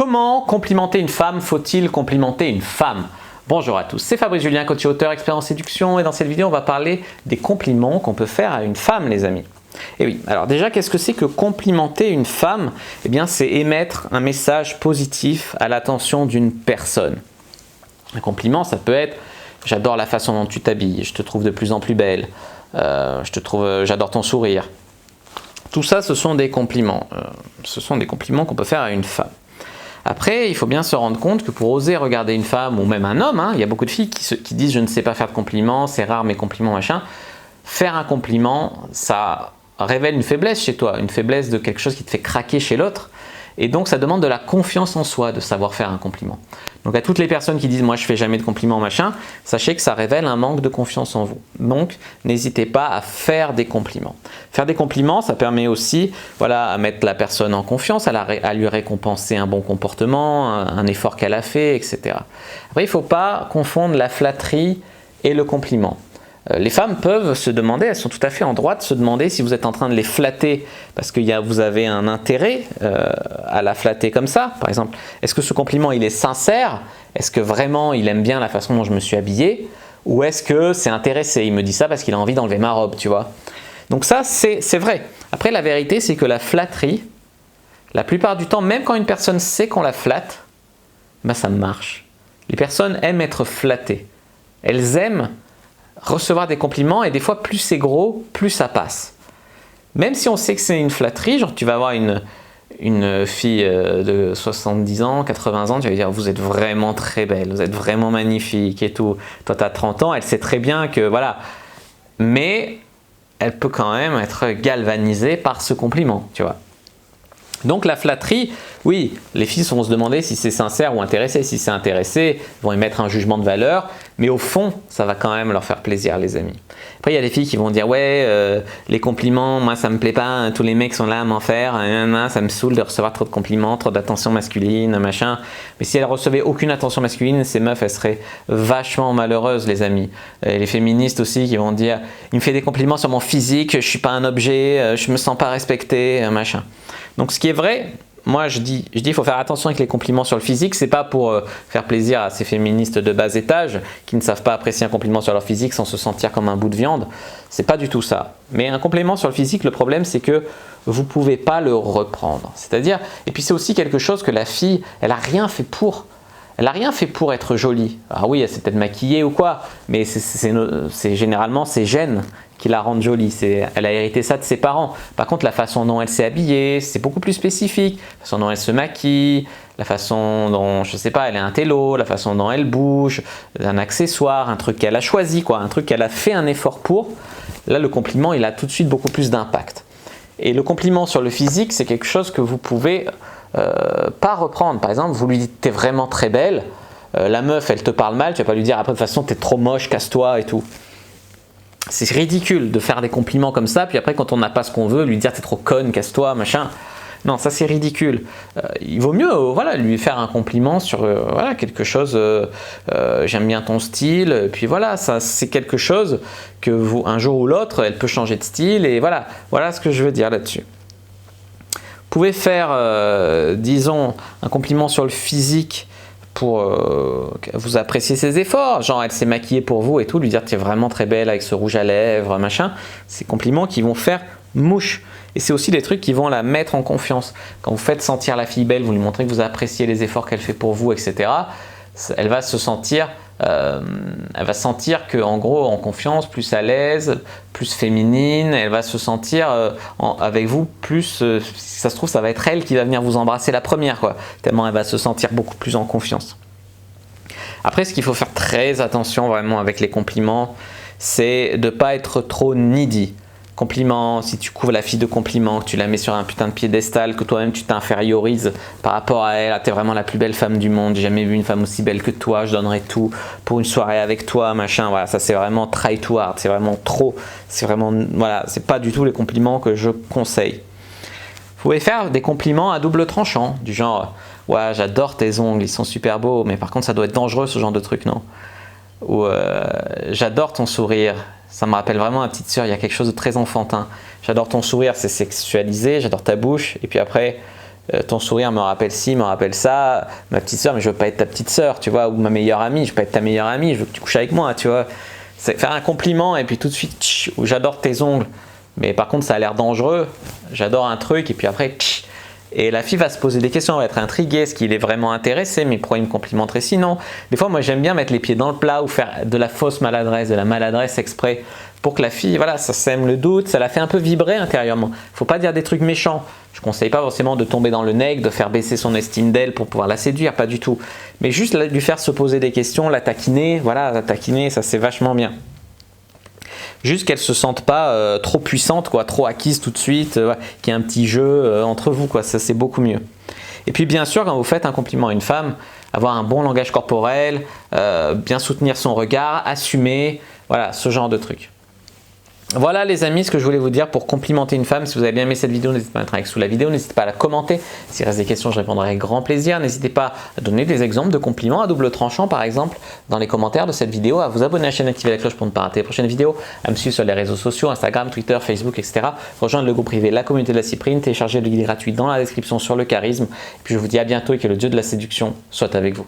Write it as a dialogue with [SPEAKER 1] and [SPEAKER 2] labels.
[SPEAKER 1] Comment complimenter une femme? Faut-il complimenter une femme? Bonjour à tous, c'est Fabrice Julien, coach et auteur, expert en séduction, et dans cette vidéo on va parler des compliments qu'on peut faire à une femme, les amis. Et oui, alors déjà, qu'est-ce que c'est que complimenter une femme? Eh bien, c'est émettre un message positif à l'attention d'une personne. Un compliment, ça peut être « j'adore la façon dont tu t'habilles, je te trouve de plus en plus belle, j'adore ton sourire ». Tout ça, ce sont des compliments. Ce sont des compliments qu'on peut faire à une femme. Après, il faut bien se rendre compte que pour oser regarder une femme, ou même un homme, il y a beaucoup de filles qui disent « je ne sais pas faire de compliments, c'est rare mes compliments, machin ». Faire un compliment, ça révèle une faiblesse chez toi, une faiblesse de quelque chose qui te fait craquer chez l'autre. Et donc, ça demande de la confiance en soi de savoir faire un compliment. Donc, à toutes les personnes qui disent « moi, je fais jamais de compliments, machin », sachez que ça révèle un manque de confiance en vous. Donc, n'hésitez pas à faire des compliments. Faire des compliments, ça permet aussi à mettre la personne en confiance, à lui récompenser un bon comportement, un effort qu'elle a fait, etc. Après, il ne faut pas confondre la flatterie et le compliment. Les femmes peuvent se demander, elles sont tout à fait en droit de se demander si vous êtes en train de les flatter parce que vous avez un intérêt à la flatter comme ça. Par exemple, est-ce que ce compliment il est sincère? Est-ce que vraiment il aime bien la façon dont je me suis habillé? Ou est-ce que c'est intéressé? Il me dit ça parce qu'il a envie d'enlever ma robe, tu vois. Donc ça, c'est vrai. Après, la vérité, c'est que la flatterie, la plupart du temps, même quand une personne sait qu'on la flatte, ça marche. Les personnes aiment être flattées. Elles aiment recevoir des compliments et des fois plus c'est gros, plus ça passe. Même si on sait que c'est une flatterie, genre tu vas voir une fille de 70 ans, 80 ans, tu vas lui dire vous êtes vraiment très belle, vous êtes vraiment magnifique et tout. Toi tu as 30 ans, elle sait très bien que voilà. Mais elle peut quand même être galvanisée par ce compliment, tu vois. Donc la flatterie, oui, les filles vont se demander si c'est sincère ou intéressé. Si c'est intéressé, ils vont émettre un jugement de valeur, mais au fond, ça va quand même leur faire plaisir, les amis. Après, il y a des filles qui vont dire « ouais, les compliments, moi ça me plaît pas, tous les mecs sont là à m'en faire, ça me saoule de recevoir trop de compliments, trop d'attention masculine, machin. » Mais si elles recevaient aucune attention masculine, ces meufs, elles seraient vachement malheureuses, les amis. Et les féministes aussi qui vont dire « il me fait des compliments sur mon physique, je suis pas un objet, je me sens pas respecté, machin. » Donc ce qui est vrai, moi je dis il faut faire attention avec les compliments sur le physique, c'est pas pour faire plaisir à ces féministes de bas étage qui ne savent pas apprécier un compliment sur leur physique sans se sentir comme un bout de viande, c'est pas du tout ça. Mais un compliment sur le physique, le problème c'est que vous pouvez pas le reprendre. C'est-à-dire, et puis c'est aussi quelque chose que la fille, elle a rien fait pour. Elle n'a rien fait pour être jolie. Ah oui, elle s'est peut-être maquillée ou quoi, mais c'est généralement ses gènes qui la rendent jolie. Elle a hérité ça de ses parents. Par contre, la façon dont elle s'est habillée, c'est beaucoup plus spécifique. La façon dont elle se maquille, la façon dont, je sais pas, elle est un télo, la façon dont elle bouge, un accessoire, un truc qu'elle a choisi, quoi, un truc qu'elle a fait un effort pour. Là, le compliment, il a tout de suite beaucoup plus d'impact. Et le compliment sur le physique, c'est quelque chose que vous pouvez pas reprendre. Par exemple, vous lui dites t'es vraiment très belle, la meuf elle te parle mal, tu vas pas lui dire après de toute façon t'es trop moche, casse-toi et tout. C'est ridicule de faire des compliments comme ça, puis après quand on n'a pas ce qu'on veut, lui dire t'es trop conne, casse-toi, machin. Non, ça c'est ridicule. Il vaut mieux lui faire un compliment sur quelque chose, j'aime bien ton style, puis voilà, ça c'est quelque chose que un jour ou l'autre, elle peut changer de style, et voilà ce que je veux dire là-dessus. Vous pouvez faire, disons, un compliment sur le physique pour vous apprécier ses efforts. Genre, elle s'est maquillée pour vous et tout, lui dire « tu es vraiment très belle avec ce rouge à lèvres, machin ». C'est compliments qui vont faire mouche. Et c'est aussi des trucs qui vont la mettre en confiance. Quand vous faites sentir la fille belle, vous lui montrez que vous appréciez les efforts qu'elle fait pour vous, etc. Elle va se sentir... elle va sentir qu'en gros en confiance, plus à l'aise, plus féminine, elle va se sentir avec vous plus, si ça se trouve ça va être elle qui va venir vous embrasser la première, quoi, tellement elle va se sentir beaucoup plus en confiance. Après, ce qu'il faut faire très attention vraiment avec les compliments, c'est de ne pas être trop needy. Compliment, si tu couvres la fille de compliments, que tu la mets sur un putain de piédestal, que toi-même tu t'infériorises par rapport à elle, t'es vraiment la plus belle femme du monde, j'ai jamais vu une femme aussi belle que toi, je donnerais tout pour une soirée avec toi, machin, voilà, ça c'est vraiment try too hard, c'est vraiment trop, c'est vraiment, voilà, c'est pas du tout les compliments que je conseille. Vous pouvez faire des compliments à double tranchant, du genre, ouais, j'adore tes ongles, ils sont super beaux, mais par contre ça doit être dangereux ce genre de truc, non? Ou j'adore ton sourire, ça me rappelle vraiment ma petite sœur, il y a quelque chose de très enfantin. J'adore ton sourire, c'est sexualisé, j'adore ta bouche, et puis après ton sourire me rappelle ci, me rappelle ça, ma petite sœur, mais je veux pas être ta petite sœur, tu vois, ou ma meilleure amie, je veux pas être ta meilleure amie, je veux que tu couches avec moi, tu vois. C'est faire un compliment et puis tout de suite, tch, ou j'adore tes ongles, mais par contre ça a l'air dangereux, j'adore un truc et puis après, tch, et la fille va se poser des questions, elle va être intriguée, est-ce qu'il est vraiment intéressé, mais pourquoi il me complimenterait sinon? Des fois, moi j'aime bien mettre les pieds dans le plat ou faire de la fausse maladresse, de la maladresse exprès pour que la fille, voilà, ça sème le doute, ça la fait un peu vibrer intérieurement. Faut pas dire des trucs méchants. Je conseille pas forcément de tomber dans le nec, de faire baisser son estime d'elle pour pouvoir la séduire, pas du tout. Mais juste lui faire se poser des questions, la taquiner, voilà, la taquiner, ça c'est vachement bien. Juste qu'elle se sente pas trop puissante, quoi, trop acquise tout de suite, qu'il y ait un petit jeu entre vous, quoi, ça c'est beaucoup mieux. Et puis bien sûr, quand vous faites un compliment à une femme, avoir un bon langage corporel, bien soutenir son regard, assumer, voilà, ce genre de trucs. Voilà les amis, ce que je voulais vous dire pour complimenter une femme. Si vous avez bien aimé cette vidéo, n'hésitez pas à mettre un like sous la vidéo, n'hésitez pas à la commenter. S'il reste des questions, je répondrai avec grand plaisir. N'hésitez pas à donner des exemples de compliments à double tranchant, par exemple, dans les commentaires de cette vidéo, à vous abonner à la chaîne, activer la cloche pour ne pas rater les prochaines vidéos, à me suivre sur les réseaux sociaux, Instagram, Twitter, Facebook, etc. Rejoindre le groupe privé La Communauté de la Cyprine, télécharger le guide gratuit dans la description sur le charisme. Et puis je vous dis à bientôt et que le dieu de la séduction soit avec vous.